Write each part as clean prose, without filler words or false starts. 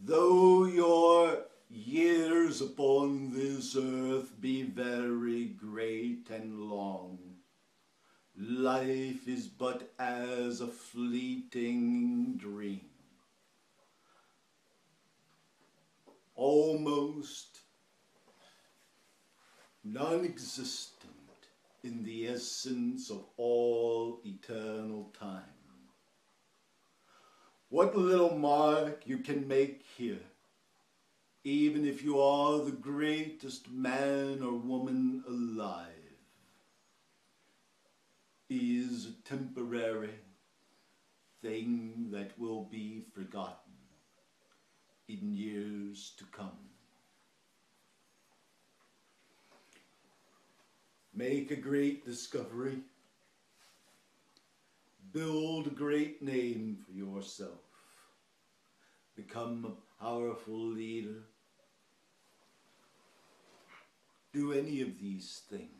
Though your years upon this earth be very great and long, life is but as a fleeting dream, almost non-existent in the essence of all eternal time. What little mark you can make here, even if you are the greatest man or woman alive, is a temporary thing that will be forgotten in years to come. Make a great discovery. Build a great name for yourself. Become a powerful leader. Do any of these things,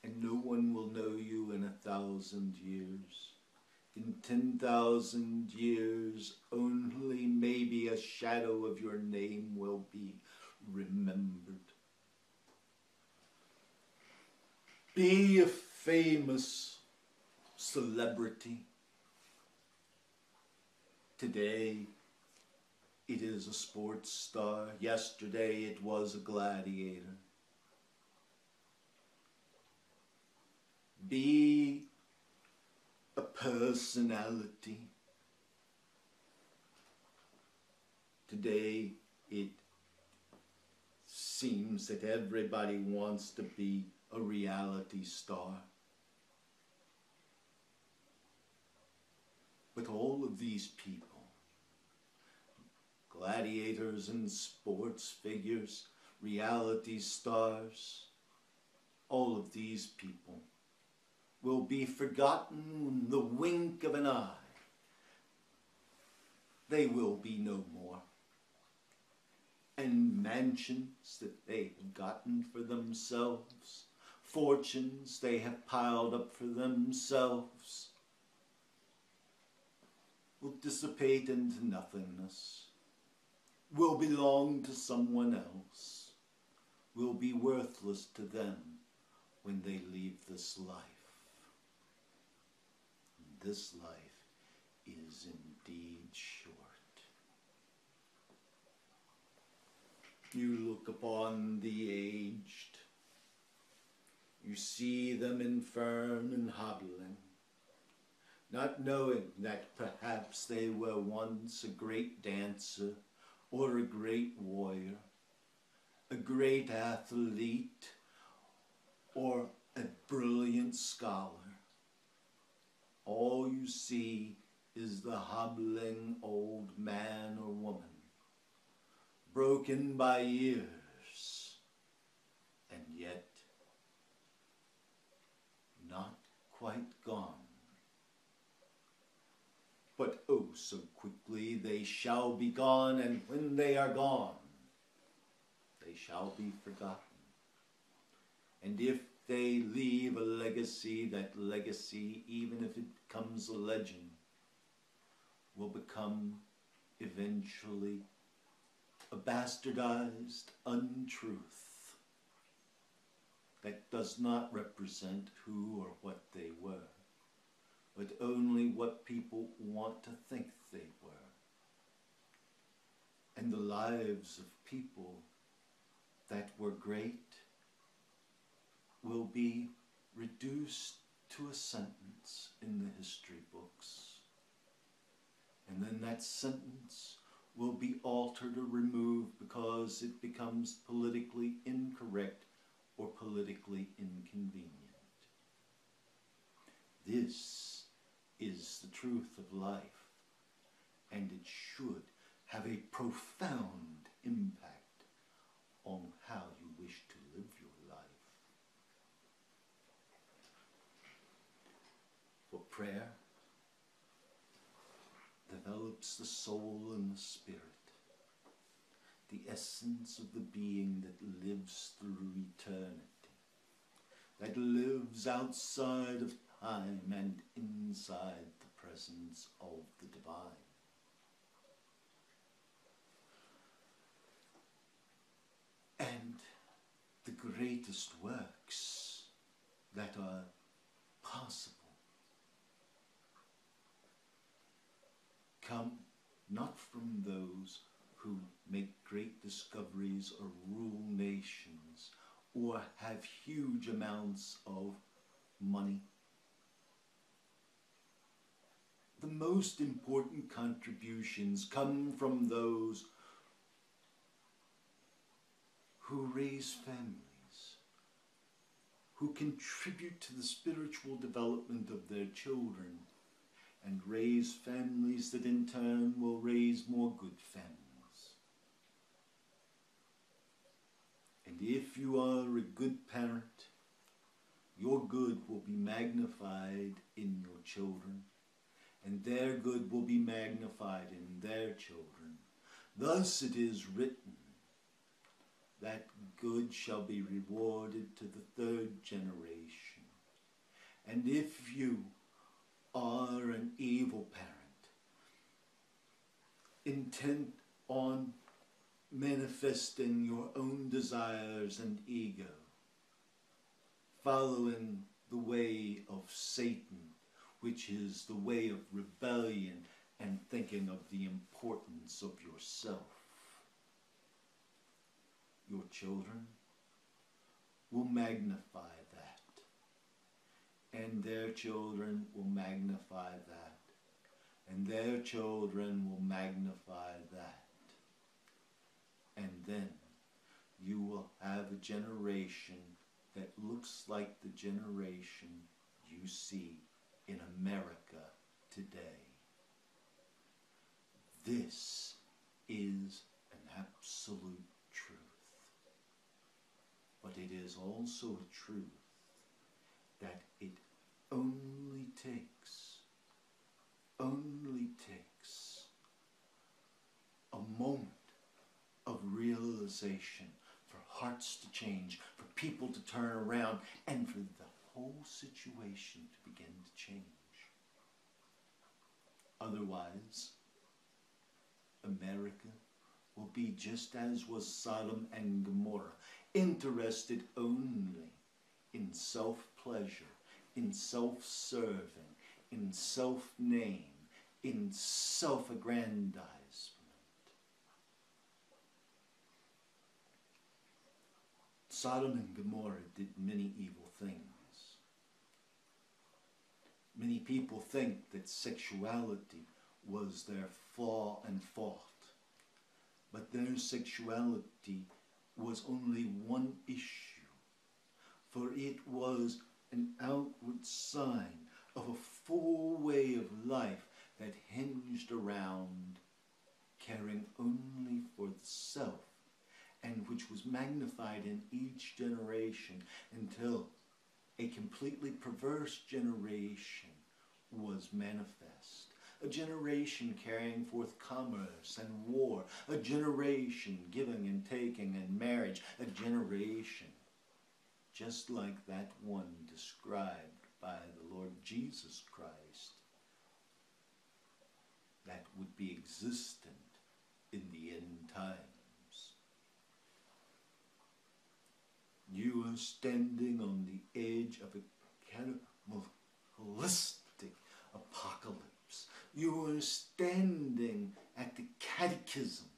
and no one will know you in 1,000 years. In 10,000 years, only maybe a shadow of your name will be remembered. Be a famous celebrity. Today, it is a sports star. Yesterday, it was a gladiator. Be a personality. Today, it seems that everybody wants to be a reality star. But all of these people, gladiators and sports figures, reality stars, all of these people will be forgotten in the wink of an eye. They will be no more. And mansions that they have gotten for themselves, fortunes they have piled up for themselves, will dissipate into nothingness, will belong to someone else, will be worthless to them when they leave this life. This life is indeed short. You look upon the aged, you see them infirm and hobbling, not knowing that perhaps they were once a great dancer or a great warrior, a great athlete or a brilliant scholar. All you see is the hobbling old man or woman, broken by years, and yet not quite gone. But oh, so quickly they shall be gone, and when they are gone, they shall be forgotten. And if they leave a legacy, that legacy, even if it becomes a legend, will become eventually a bastardized untruth that does not represent who or what they were, but only what people want to think they were. And the lives of people that were great will be reduced to a sentence in the history books. And then that sentence will be altered or removed because it becomes politically incorrect or politically inconvenient. This is the truth of life, and it should have a profound impact on how you wish to live your life. For prayer develops the soul and the spirit, the essence of the being that lives through eternity, that lives outside of time and inside the presence of the divine. greatest works that are possible come not from those who make great discoveries or rule nations or have huge amounts of money. The most important contributions come from those who raise families, who contribute to the spiritual development of their children, and raise families that in turn will raise more good families. And if you are a good parent, your good will be magnified in your children, and their good will be magnified in their children. Thus it is written, that good shall be rewarded to the third generation. And if you are an evil parent, intent on manifesting your own desires and ego, following the way of Satan, which is the way of rebellion and thinking of the importance of yourself, your children will magnify that, and their children will magnify that, and their children will magnify that. And then you will have a generation that looks like the generation you see in America today. This is an absolute truth. But it is also a truth that it only takes a moment of realization for hearts to change, for people to turn around, and for the whole situation to begin to change. Otherwise, America will be just as was Sodom and Gomorrah, interested only in self-pleasure, in self-serving, in self-name, in self-aggrandizement. Sodom and Gomorrah did many evil things. Many people think that sexuality was their flaw and fault. But their sexuality was only one issue, for it was an outward sign of a full way of life that hinged around caring only for the self, and which was magnified in each generation until a completely perverse generation was manifest. A generation carrying forth commerce and war, a generation giving and taking and marriage, a generation just like that one described by the Lord Jesus Christ that would be existent in the end times. You are standing on the edge of a cataclysmic apocalypse. You are standing at the catechism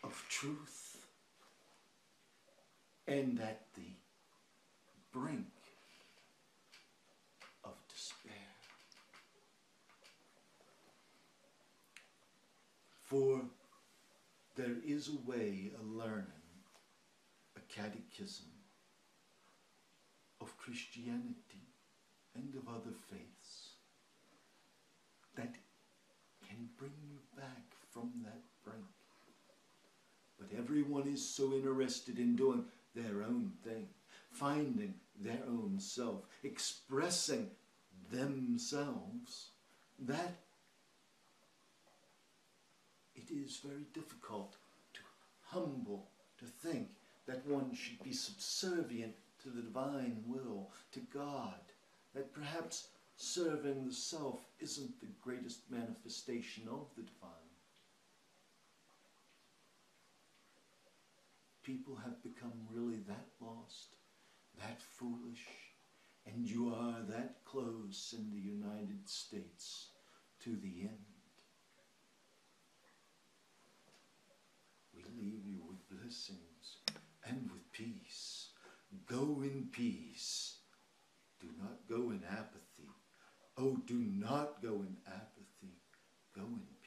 of truth and at the brink of despair. For there is a way of learning a catechism of Christianity and of other faiths that can bring you back from that brink. But everyone is so interested in doing their own thing, finding their own self, expressing themselves, that it is very difficult to think that one should be subservient to the divine will, to God, that perhaps serving the self isn't the greatest manifestation of the divine. people have become really that lost, that foolish, and you are that close in the United States to the end. We leave you with blessings and with peace. Go in peace. Do not go in apathy. Oh, do not go in apathy. Go in peace.